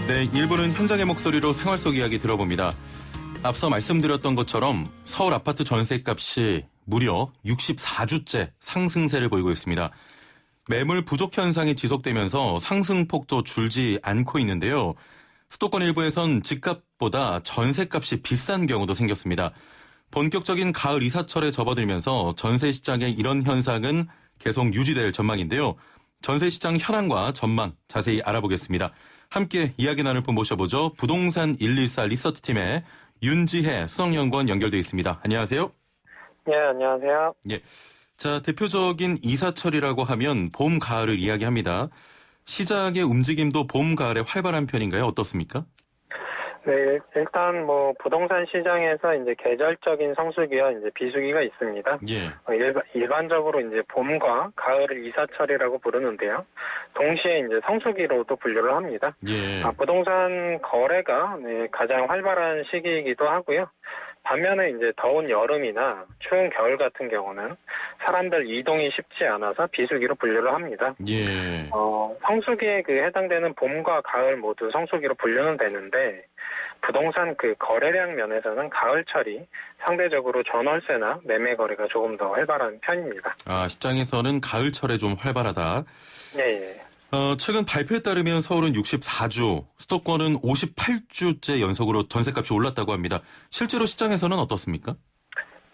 네, 일부는 현장의 목소리로 생활 속 이야기 들어봅니다. 앞서 말씀드렸던 것처럼 서울 아파트 전셋값이 무려 64주째 상승세를 보이고 있습니다. 매물 부족 현상이 지속되면서 상승폭도 줄지 않고 있는데요. 수도권 일부에선 집값보다 전셋값이 비싼 경우도 생겼습니다. 본격적인 가을 이사철에 접어들면서 전세 시장의 이런 현상은 계속 유지될 전망인데요. 전세 시장 현황과 전망 자세히 알아보겠습니다. 함께 이야기 나눌 분 모셔보죠. 부동산 114 리서치팀의 윤지혜 수석연구원 연결돼 있습니다. 안녕하세요. 네, 안녕하세요. 예. 자, 대표적인 이사철이라고 하면 봄, 가을을 이야기합니다. 시장의 움직임도 봄, 가을에 활발한 편인가요? 어떻습니까? 네, 일단 부동산 시장에서 이제 계절적인 성수기와 이제 비수기가 있습니다. 예. 일반적으로 이제 봄과 가을을 이사철이라고 부르는데요. 동시에 이제 성수기로도 분류를 합니다. 예. 부동산 거래가 가장 활발한 시기이기도 하고요. 반면에 이제 더운 여름이나 추운 겨울 같은 경우는 사람들 이동이 쉽지 않아서 비수기로 분류를 합니다. 예. 성수기에 해당되는 봄과 가을 모두 성수기로 분류는 되는데 부동산 거래량 면에서는 가을철이 상대적으로 전월세나 매매 거래가 조금 더 활발한 편입니다. 시장에서는 가을철에 좀 활발하다. 네. 최근 발표에 따르면 서울은 64주, 수도권은 58주째 연속으로 전셋값이 올랐다고 합니다. 실제로 시장에서는 어떻습니까?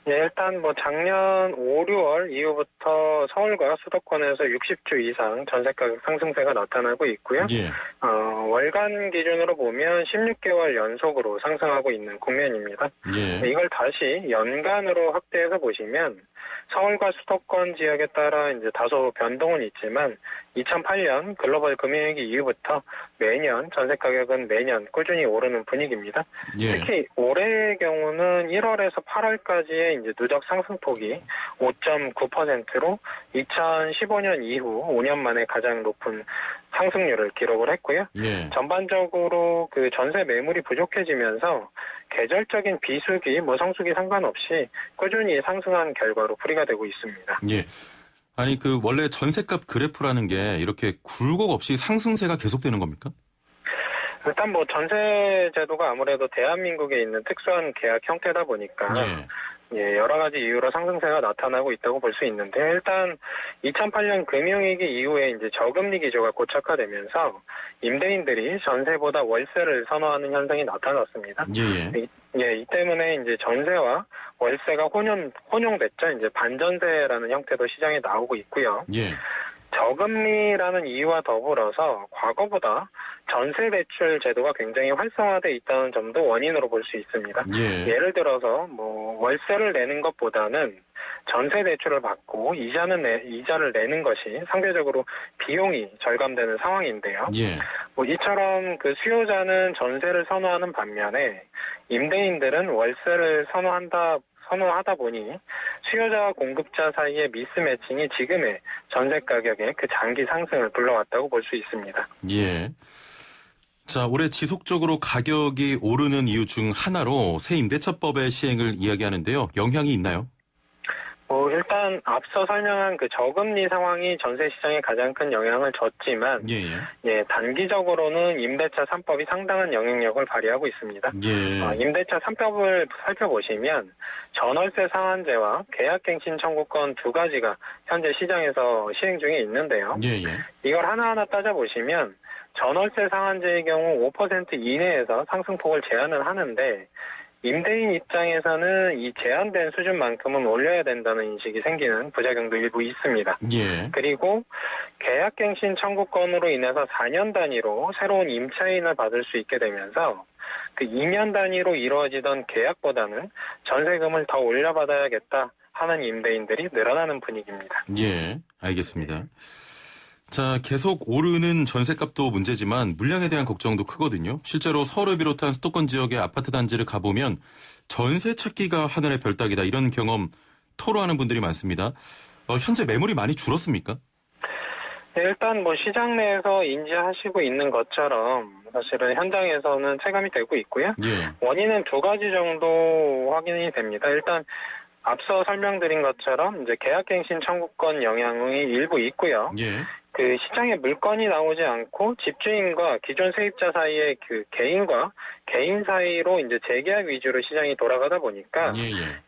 예, 일단 작년 5, 6월 이후부터 서울과 수도권에서 60주 이상 전세가격 상승세가 나타나고 있고요. 예. 월간 기준으로 보면 16개월 연속으로 상승하고 있는 국면입니다. 예. 이걸 다시 연간으로 확대해서 보시면 서울과 수도권 지역에 따라 이제 다소 변동은 있지만 2008년 글로벌 금융위기 이후부터 매년 전세 가격은 매년 꾸준히 오르는 분위기입니다. 예. 특히 올해의 경우는 1월에서 8월까지의 이제 누적 상승폭이 5.9%로 2015년 이후 5년 만에 가장 높은 상승률을 기록을 했고요. 예. 전반적으로 전세 매물이 부족해지면서 계절적인 비수기, 성수기 상관없이 꾸준히 상승한 결과로 풀이가 되고 있습니다. 예. 아니, 원래 전셋값 그래프라는 게 이렇게 굴곡 없이 상승세가 계속되는 겁니까? 일단 전세 제도가 아무래도 대한민국에 있는 특수한 계약 형태다 보니까 여러 가지 이유로 상승세가 나타나고 있다고 볼 수 있는데 일단 2008년 금융위기 이후에 이제 저금리 기조가 고착화되면서 임대인들이 전세보다 월세를 선호하는 현상이 나타났습니다. 이 때문에 이제 전세와 월세가 혼용됐죠. 이제 반전세라는 형태도 시장에 나오고 있고요. 예. 저금리라는 이유와 더불어서 과거보다 전세 대출 제도가 굉장히 활성화되어 있다는 점도 원인으로 볼 수 있습니다. 예를 들어서 월세를 내는 것보다는 전세 대출을 받고 이자를 내는 것이 상대적으로 비용이 절감되는 상황인데요. 이처럼 수요자는 전세를 선호하는 반면에 임대인들은 월세를 선호하다 보니 수요자와 공급자 사이의 미스매칭이 지금의 전세 가격의 장기 상승을 불러왔다고 볼 수 있습니다. 예. 자, 올해 지속적으로 가격이 오르는 이유 중 하나로 새 임대차법의 시행을 이야기하는데요. 영향이 있나요? 일단 앞서 설명한 저금리 상황이 전세 시장에 가장 큰 영향을 줬지만 단기적으로는 임대차 3법이 상당한 영향력을 발휘하고 있습니다. 임대차 3법을 살펴보시면 전월세 상한제와 계약갱신 청구권 두 가지가 현재 시장에서 시행 중에 있는데요. 이걸 하나하나 따져보시면 전월세 상한제의 경우 5% 이내에서 상승폭을 제한을 하는데 임대인 입장에서는 이 제한된 수준만큼은 올려야 된다는 인식이 생기는 부작용도 일부 있습니다. 그리고 계약갱신 청구권으로 인해서 4년 단위로 새로운 임차인을 받을 수 있게 되면서 2년 단위로 이루어지던 계약보다는 전세금을 더 올려받아야겠다 하는 임대인들이 늘어나는 분위기입니다. 예, 알겠습니다. 자, 계속 오르는 전셋값도 문제지만 물량에 대한 걱정도 크거든요. 실제로 서울을 비롯한 수도권 지역의 아파트 단지를 가보면 전세 찾기가 하늘의 별따기다 이런 경험 토로하는 분들이 많습니다. 현재 매물이 많이 줄었습니까? 네, 일단 시장 내에서 인지하시고 있는 것처럼 사실은 현장에서는 체감이 되고 있고요. 원인은 두 가지 정도 확인이 됩니다. 일단 앞서 설명드린 것처럼 이제 계약갱신 청구권 영향이 일부 있고요. 그 시장에 물건이 나오지 않고 집주인과 기존 세입자 사이의 그 개인과 개인 사이로 이제 재계약 위주로 시장이 돌아가다 보니까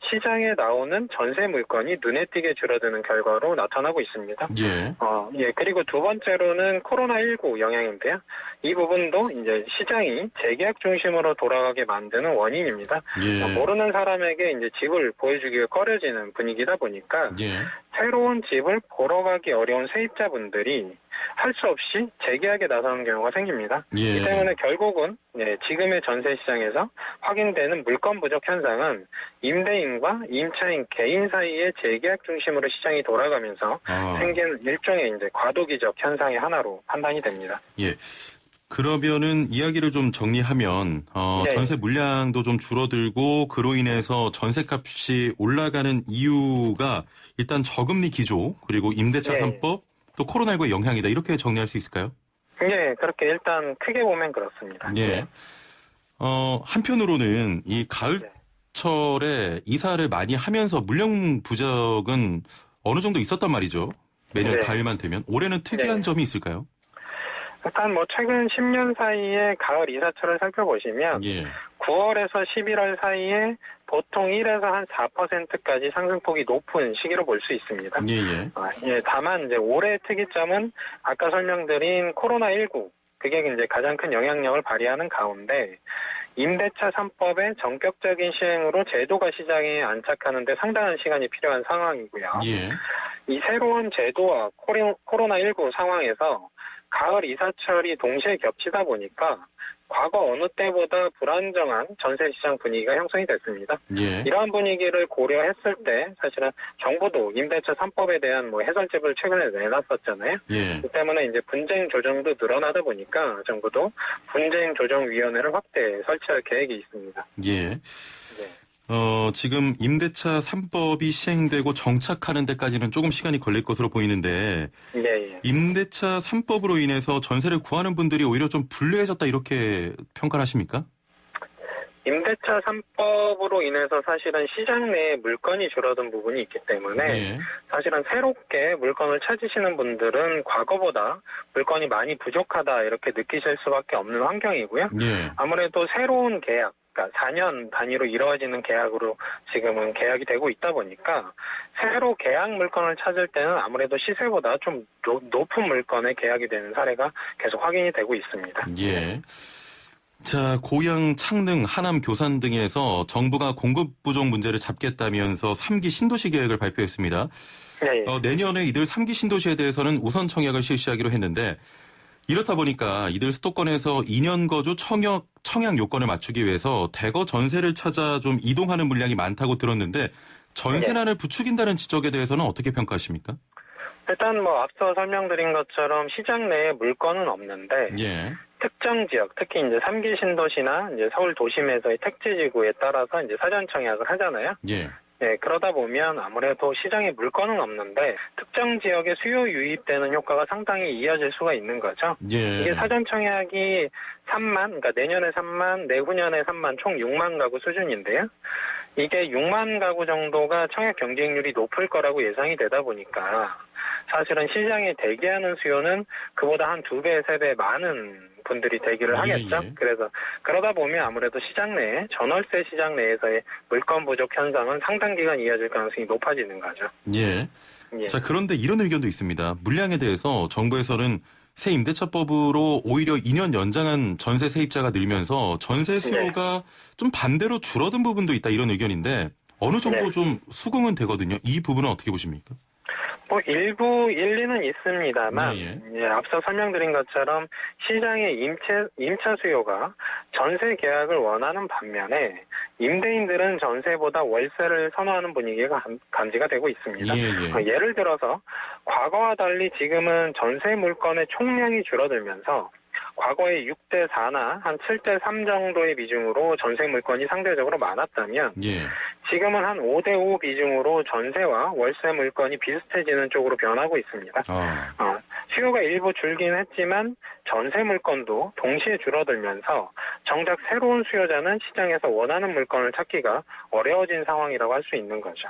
시장에 나오는 전세 물건이 눈에 띄게 줄어드는 결과로 나타나고 있습니다. 그리고 두 번째로는 코로나19 영향인데요. 이 부분도 이제 시장이 재계약 중심으로 돌아가게 만드는 원인입니다. 모르는 사람에게 이제 집을 보여주기가 꺼려지는 분위기다 보니까 새로운 집을 보러 가기 어려운 세입자분들이 할 수 없이 재계약에 나서는 경우가 생깁니다. 이 때문에 결국은 지금의 전세 시장에서 확인되는 물건 부족 현상은 임대인과 임차인 개인 사이의 재계약 중심으로 시장이 돌아가면서 생긴 일종의 이제 과도기적 현상의 하나로 판단이 됩니다. 그러면은 이야기를 좀 정리하면 전세 물량도 좀 줄어들고 그로 인해서 전세값이 올라가는 이유가 일단 저금리 기조 그리고 임대차 3법 또 코로나19의 영향이다 이렇게 정리할 수 있을까요? 네, 그렇게 일단 크게 보면 그렇습니다. 한편으로는 이 가을철에 이사를 많이 하면서 물량 부족은 어느 정도 있었단 말이죠. 매년 가을만 되면. 올해는 특이한 점이 있을까요? 일단 뭐 최근 10년 사이에 가을 이사철을 살펴보시면 9월에서 11월 사이에 보통 1에서 한 4%까지 상승폭이 높은 시기로 볼 수 있습니다. 다만 이제 올해 특이점은 아까 설명드린 코로나19 그게 이제 가장 큰 영향력을 발휘하는 가운데 임대차 3법의 전격적인 시행으로 제도가 시장에 안착하는 데 상당한 시간이 필요한 상황이고요. 이 새로운 제도와 코로나19 상황에서 가을 이사철이 동시에 겹치다 보니까 과거 어느 때보다 불안정한 전세시장 분위기가 형성이 됐습니다. 이러한 분위기를 고려했을 때 사실은 정부도 임대차 3법에 대한 뭐 해설집을 최근에 내놨었잖아요. 그 때문에 이제 분쟁 조정도 늘어나다 보니까 정부도 분쟁 조정위원회를 확대 설치할 계획이 있습니다. 지금 임대차 3법이 시행되고 정착하는 데까지는 조금 시간이 걸릴 것으로 보이는데 임대차 3법으로 인해서 전세를 구하는 분들이 오히려 좀 불리해졌다 이렇게 평가를 하십니까? 임대차 3법으로 인해서 사실은 시장 내에 물건이 줄어든 부분이 있기 때문에 사실은 새롭게 물건을 찾으시는 분들은 과거보다 물건이 많이 부족하다 이렇게 느끼실 수밖에 없는 환경이고요. 아무래도 새로운 계약 그러니까 4년 단위로 이루어지는 계약으로 지금은 계약이 되고 있다 보니까 새로 계약 물건을 찾을 때는 아무래도 시세보다 좀 높은 물건에 계약이 되는 사례가 계속 확인이 되고 있습니다. 자, 고양, 창릉, 하남, 교산 등에서 정부가 공급 부족 문제를 잡겠다면서 3기 신도시 계획을 발표했습니다. 내년에 이들 3기 신도시에 대해서는 우선 청약을 실시하기로 했는데 이렇다 보니까 이들 수도권에서 2년 거주 청약 요건을 맞추기 위해서 대거 전세를 찾아 좀 이동하는 물량이 많다고 들었는데 전세난을 부추긴다는 지적에 대해서는 어떻게 평가하십니까? 일단 뭐 앞서 설명드린 것처럼 시장 내에 물건은 없는데 특정 지역, 특히 이제 3기 신도시나 이제 서울 도심에서의 택지지구에 따라서 이제 사전 청약을 하잖아요. 그러다 보면 아무래도 시장에 물건은 없는데 특정 지역에 수요 유입되는 효과가 상당히 이어질 수가 있는 거죠. 이게 사전 청약이 3만, 그러니까 내년에 3만, 내후년에 3만, 총 6만 가구 수준인데요. 이게 6만 가구 정도가 청약 경쟁률이 높을 거라고 예상이 되다 보니까 사실은 시장에 대기하는 수요는 그보다 한 2배, 3배 많은 분들이 대기를 하겠죠. 그래서 그러다 보면 아무래도 시장 내에 전월세 시장 내에서의 물건 부족 현상은 상당 기간 이어질 가능성이 높아지는 거죠. 자, 그런데 이런 의견도 있습니다. 물량에 대해서 정부에서는 새 임대차법으로 오히려 2년 연장한 전세 세입자가 늘면서 전세 수요가 좀 반대로 줄어든 부분도 있다 이런 의견인데 어느 정도 좀 수긍은 되거든요. 이 부분은 어떻게 보십니까? 뭐 일부 일리는 있습니다만 앞서 설명드린 것처럼 시장의 임차 수요가 전세 계약을 원하는 반면에 임대인들은 전세보다 월세를 선호하는 분위기가 감지가 되고 있습니다. 예를 들어서 과거와 달리 지금은 전세 물건의 총량이 줄어들면서 과거에 6대 4나 한 7대 3 정도의 비중으로 전세 물건이 상대적으로 많았다면 지금은 한 5대 5 비중으로 전세와 월세 물건이 비슷해지는 쪽으로 변하고 있습니다. 수요가 일부 줄긴 했지만 전세 물건도 동시에 줄어들면서 정작 새로운 수요자는 시장에서 원하는 물건을 찾기가 어려워진 상황이라고 할 수 있는 거죠.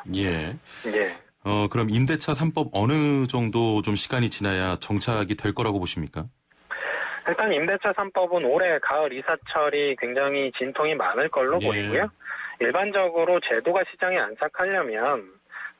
그럼 임대차 3법 어느 정도 좀 시간이 지나야 정착이 될 거라고 보십니까? 일단 임대차 3법은 올해 가을 이사철이 굉장히 진통이 많을 걸로 예. 보이고요. 일반적으로 제도가 시장에 안착하려면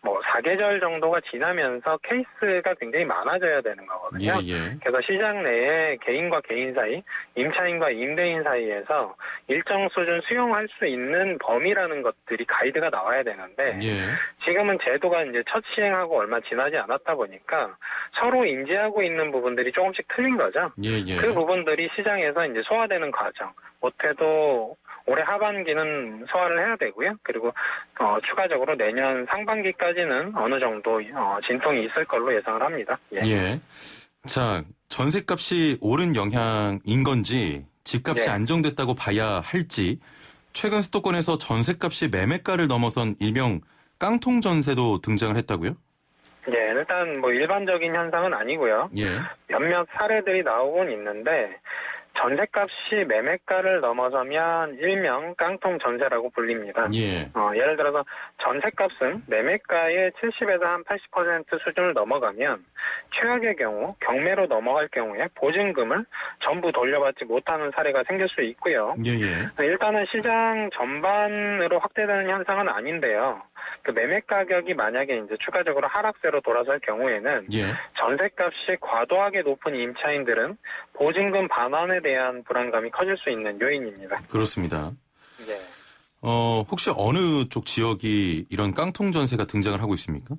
뭐 4계절 정도가 지나면서 케이스가 굉장히 많아져야 되는 거거든요. 예. 그래서 시장 내에 개인과 개인 사이, 임차인과 임대인 사이에서 일정 수준 수용할 수 있는 범위라는 것들이 가이드가 나와야 되는데 예. 지금은 제도가 이제 첫 시행하고 얼마 지나지 않았다 보니까 서로 인지하고 있는 부분들이 조금씩 틀린 거죠. 예. 그 부분들이 시장에서 이제 소화되는 과정. 못해도 올해 하반기는 소화를 해야 되고요. 그리고 추가적으로 내년 상반기까지는 어느 정도 진통이 있을 걸로 예상을 합니다. 예. 자, 전셋값이 오른 영향인 건지 집값이 안정됐다고 봐야 할지 최근 수도권에서 전셋값이 매매가를 넘어선 일명 깡통 전세도 등장을 했다고요? 네, 일단 뭐 일반적인 현상은 아니고요. 예. 몇몇 사례들이 나오곤 있는데 전셋값이 매매가를 넘어서면 일명 깡통 전세라고 불립니다. 예. 예를 들어서 전셋값은 매매가의 70에서 한 80% 수준을 넘어가면 최악의 경우 경매로 넘어갈 경우에 보증금을 전부 돌려받지 못하는 사례가 생길 수 있고요. 예. 일단은 시장 전반으로 확대되는 현상은 아닌데요. 그 매매 가격이 만약에 이제 추가적으로 하락세로 돌아설 경우에는 전셋값이 과도하게 높은 임차인들은 보증금 반환에 대한 불안감이 커질 수 있는 요인입니다. 그렇습니다. 네. 혹시 어느 쪽 지역이 이런 깡통 전세가 등장을 하고 있습니까?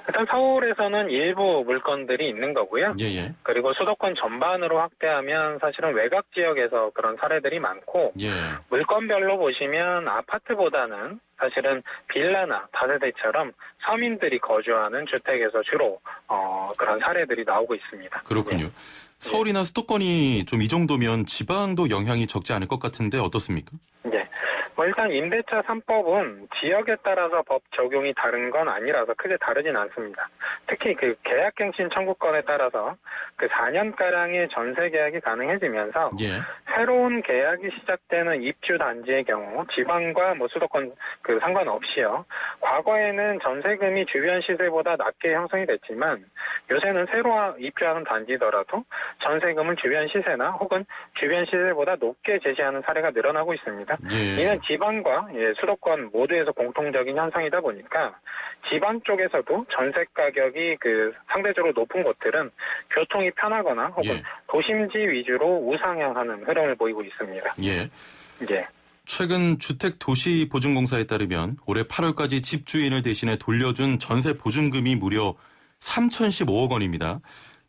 일단 서울에서는 일부 물건들이 있는 거고요. 예. 그리고 수도권 전반으로 확대하면 사실은 외곽 지역에서 그런 사례들이 많고 물건별로 보시면 아파트보다는 사실은 빌라나 다세대처럼 서민들이 거주하는 주택에서 주로 그런 사례들이 나오고 있습니다. 그렇군요. 서울이나 수도권이 좀 이 정도면 지방도 영향이 적지 않을 것 같은데 어떻습니까? 네. 일단 임대차 3법은 지역에 따라서 법 적용이 다른 건 아니라서 크게 다르진 않습니다. 특히 그 계약갱신 청구권에 따라서 그 4년가량의 전세 계약이 가능해지면서 새로운 계약이 시작되는 입주 단지의 경우 지방과 뭐 수도권 그 상관없이요. 과거에는 전세금이 주변 시세보다 낮게 형성이 됐지만 요새는 새로 입주하는 단지더라도 전세금을 주변 시세나 혹은 주변 시세보다 높게 제시하는 사례가 늘어나고 있습니다. 이는 지방과 수도권 모두에서 공통적인 현상이다 보니까 지방 쪽에서도 전세 가격이 그 상대적으로 높은 곳들은 교통이 편하거나 혹은 도심지 위주로 우상향하는 흐름을 보이고 있습니다. 최근 주택도시보증공사에 따르면 올해 8월까지 집주인을 대신해 돌려준 전세 보증금이 무려 3,015억 원입니다.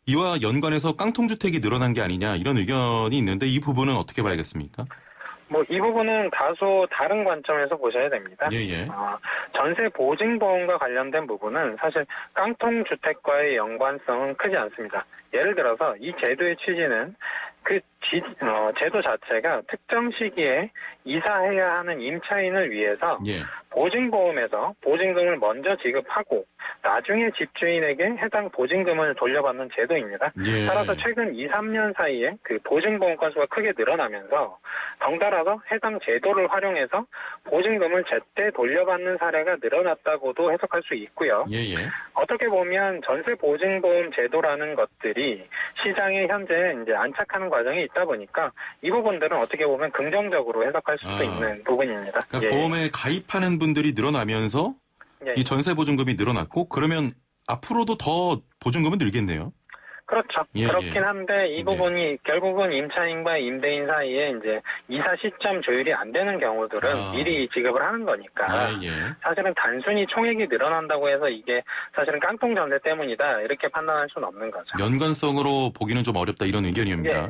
이와 연관해서 깡통주택이 늘어난 게 아니냐 이런 의견이 있는데 이 부분은 어떻게 봐야겠습니까? 이 부분은 다소 다른 관점에서 보셔야 됩니다. 전세 보증보험과 관련된 부분은 사실 깡통주택과의 연관성은 크지 않습니다. 예를 들어서 이 제도의 취지는 그 제도 자체가 특정 시기에 이사해야 하는 임차인을 위해서 보증보험에서 보증금을 먼저 지급하고 나중에 집주인에게 해당 보증금을 돌려받는 제도입니다. 따라서 최근 2, 3년 사이에 그 보증보험 건수가 크게 늘어나면서 덩달아서 해당 제도를 활용해서 보증금을 제때 돌려받는 사례가 늘어났다고도 해석할 수 있고요. 어떻게 보면 전세 보증보험 제도라는 것들이 시장에 현재 이제 안착하는 과정이 있다 보니까 이 부분들은 어떻게 보면 긍정적으로 해석할 수도 있는 부분입니다. 그러니까 보험에 가입하는 분들이 늘어나면서 이 전세 보증금이 늘어났고 그러면 앞으로도 더 보증금은 늘겠네요. 그렇죠. 그렇긴 한데 이 부분이 결국은 임차인과 임대인 사이에 이제 이사 시점 조율이 안 되는 경우들은 미리 지급을 하는 거니까 사실은 단순히 총액이 늘어난다고 해서 이게 사실은 깡통 전세 때문이다 이렇게 판단할 수는 없는 거죠. 연관성으로 보기는 좀 어렵다 이런 의견입니다.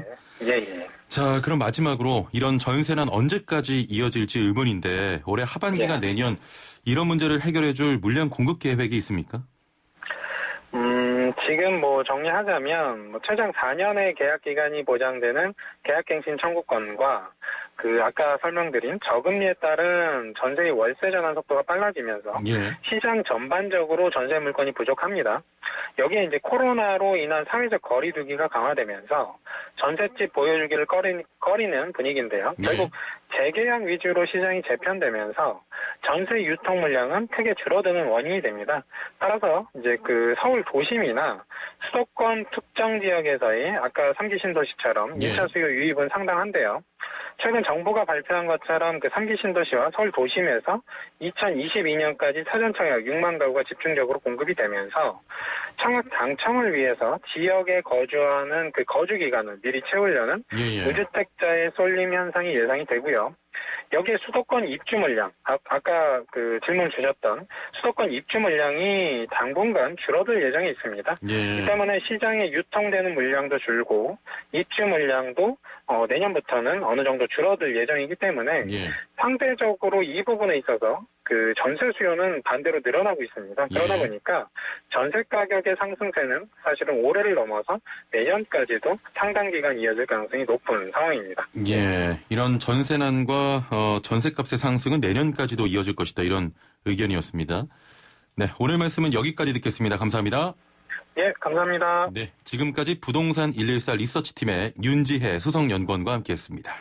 자, 그럼 마지막으로 이런 전세난 언제까지 이어질지 의문인데 올해 하반기나 내년 이런 문제를 해결해 줄 물량 공급 계획이 있습니까? 지금 정리하자면 최장 4년의 계약 기간이 보장되는 계약갱신 청구권과 아까 설명드린 저금리에 따른 전세의 월세 전환 속도가 빨라지면서 예. 시장 전반적으로 전세 물건이 부족합니다. 여기에 이제 코로나로 인한 사회적 거리두기가 강화되면서 전셋집 보여주기를 꺼리는 분위기인데요. 예. 결국 재계약 위주로 시장이 재편되면서 전세 유통 물량은 크게 줄어드는 원인이 됩니다. 따라서 이제 서울 도심이나 수도권 특정 지역에서의 아까 3기 신도시처럼 1차 수요 유입은 상당한데요. 최근 정부가 발표한 것처럼 3기 신도시와 서울 도심에서 2022년까지 사전 청약 6만 가구가 집중적으로 공급이 되면서 청약 당첨을 위해서 지역에 거주하는 거주 기간을 미리 채우려는 무주택자의 쏠림 현상이 예상이 되고요. 여기에 수도권 입주 물량, 아까 질문 주셨던 수도권 입주 물량이 당분간 줄어들 예정이 있습니다. 예. 이 때문에 시장에 유통되는 물량도 줄고 입주 물량도 내년부터는 어느 정도 줄어들 예정이기 때문에 상대적으로 이 부분에 있어서 전세 수요는 반대로 늘어나고 있습니다. 그러다 보니까 전세 가격의 상승세는 사실은 올해를 넘어서 내년까지도 상당 기간 이어질 가능성이 높은 상황입니다. 예, 이런 전세난과 전세값의 상승은 내년까지도 이어질 것이다. 이런 의견이었습니다. 네, 오늘 말씀은 여기까지 듣겠습니다. 감사합니다. 예, 감사합니다. 네, 지금까지 부동산 114 리서치팀의 윤지혜 수석연구원과 함께했습니다.